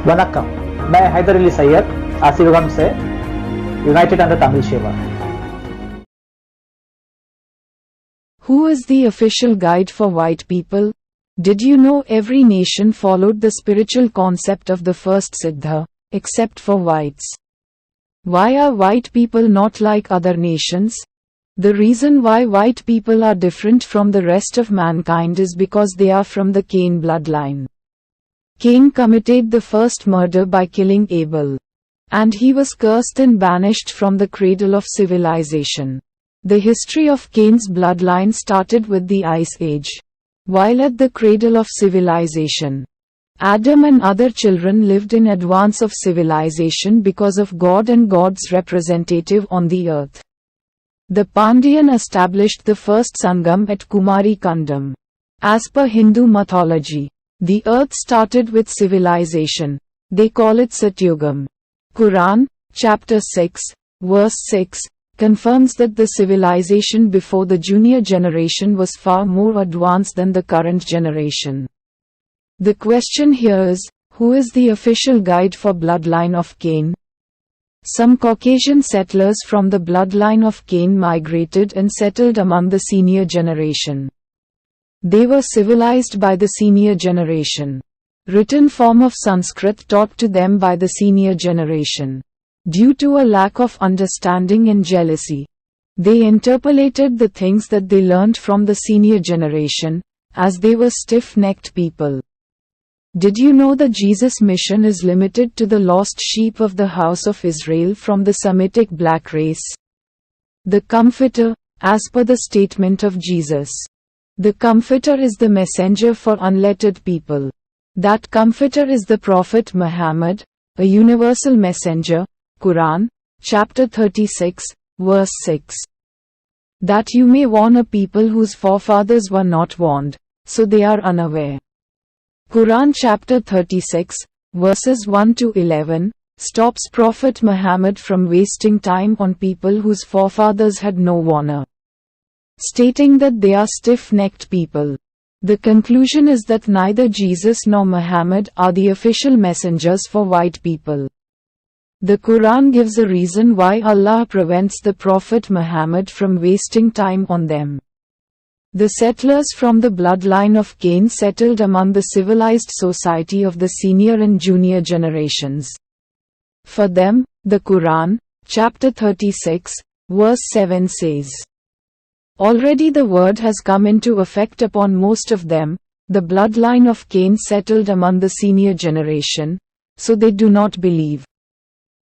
वनक्कम, मैं हैदर अली सैयद आसिफगम से United under Tamil सेवा. Who is the official guide for white people? Did you know every nation followed the spiritual concept of the first Siddha, except for whites? Why are white people not like other nations? The reason why white people are different from the rest of mankind is because they are from the Cain bloodline. Cain committed the first murder by killing Abel. And he was cursed and banished from the cradle of civilization. The history of Cain's bloodline started with the Ice Age. While at the cradle of civilization, Adam and other children lived in advance of civilization because of God and God's representative on the earth. The Pandyan established the first Sangam at Kumari Kandam. As per Hindu mythology, the earth started with civilization. They call it Satyugam. Quran, chapter 6, verse 6, confirms that the civilization before the junior generation was far more advanced than the current generation. The question here is, who is the official guide for bloodline of Cain? Some Caucasian settlers from the bloodline of Cain migrated and settled among the senior generation. They were civilized by the senior generation. Written form of Sanskrit taught to them by the senior generation. Due to a lack of understanding and jealousy, they interpolated the things that they learned from the senior generation, as they were stiff-necked people. Did you know that Jesus' mission is limited to the lost sheep of the house of Israel from the Semitic black race? The Comforter, as per the statement of Jesus. The Comforter is the messenger for unlettered people. That Comforter is the Prophet Muhammad, a universal messenger. Quran, chapter 36, verse 6. That you may warn a people whose forefathers were not warned, so they are unaware. Quran chapter 36, verses 1 to 11, stops Prophet Muhammad from wasting time on people whose forefathers had no warner, stating that they are stiff-necked people. The conclusion is that neither Jesus nor Muhammad are the official messengers for white people. The Quran gives a reason why Allah prevents the Prophet Muhammad from wasting time on them. The settlers from the bloodline of Cain settled among the civilized society of the senior and junior generations. For them, the Quran, chapter 36, verse 7 says, already the word has come into effect upon most of them. The bloodline of Cain settled among the senior generation, so they do not believe.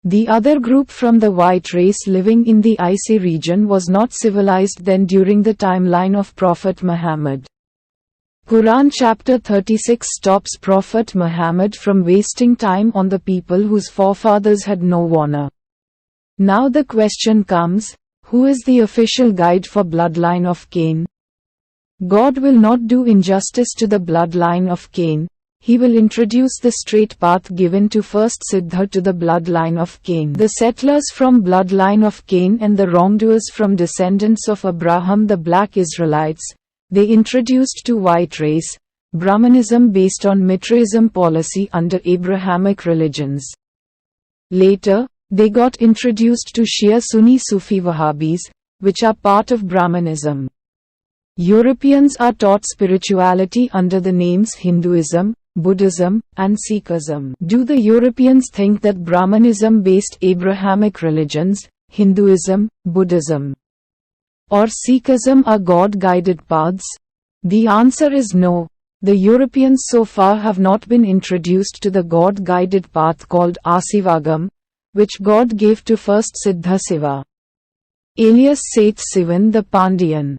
The other group from the white race living in the icy region was not civilized then during the timeline of Prophet Muhammad. Quran chapter 36 stops Prophet Muhammad from wasting time on the people whose forefathers had no warner. Now the question comes, who is the official guide for bloodline of Cain? God will not do injustice to the bloodline of Cain. He will introduce the straight path given to first Siddha to the bloodline of Cain. The settlers from bloodline of Cain and the wrongdoers from descendants of Abraham the black Israelites, they introduced to white race, Brahmanism based on Mitraism policy under Abrahamic religions. Later, they got introduced to Shia Sunni Sufi Wahhabis, which are part of Brahmanism. Europeans are taught spirituality under the names Hinduism, Buddhism, and Sikhism. Do the Europeans think that Brahmanism-based Abrahamic religions, Hinduism, Buddhism, or Sikhism are God-guided paths? The answer is no. The Europeans so far have not been introduced to the God-guided path called Asivagam, which God gave to first Siddha Siva, alias Seth Sivan the Pandyan.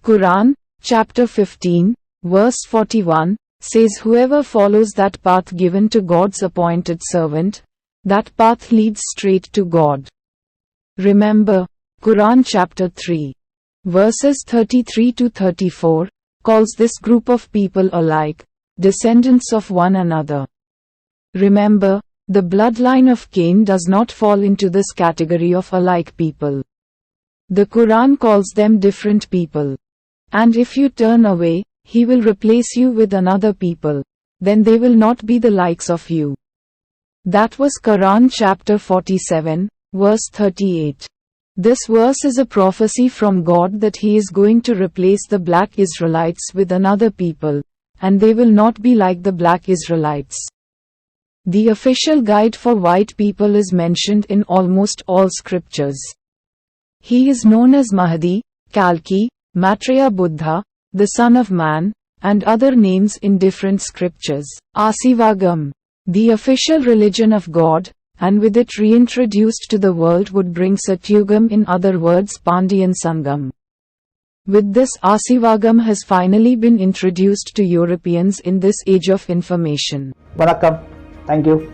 Quran, chapter 15, verse 41, says whoever follows that path given to God's appointed servant, that path leads straight to God. Remember, Quran chapter 3, verses 33 to 34, calls this group of people alike, descendants of one another. Remember, the bloodline of Cain does not fall into this category of alike people. The Quran calls them different people. And if you turn away, He will replace you with another people. Then they will not be the likes of you. That was Quran chapter 47, verse 38. This verse is a prophecy from God that He is going to replace the black Israelites with another people, and they will not be like the black Israelites. The official guide for white people is mentioned in almost all scriptures. He is known as Mahdi, Kalki, Maitreya Buddha, the Son of Man, and other names in different scriptures. Asivagam, the official religion of God, and with it reintroduced to the world would bring Satyugam, in other words Pandyan Sangam. With this, Asivagam has finally been introduced to Europeans in this age of information. Vanakkam. Thank you.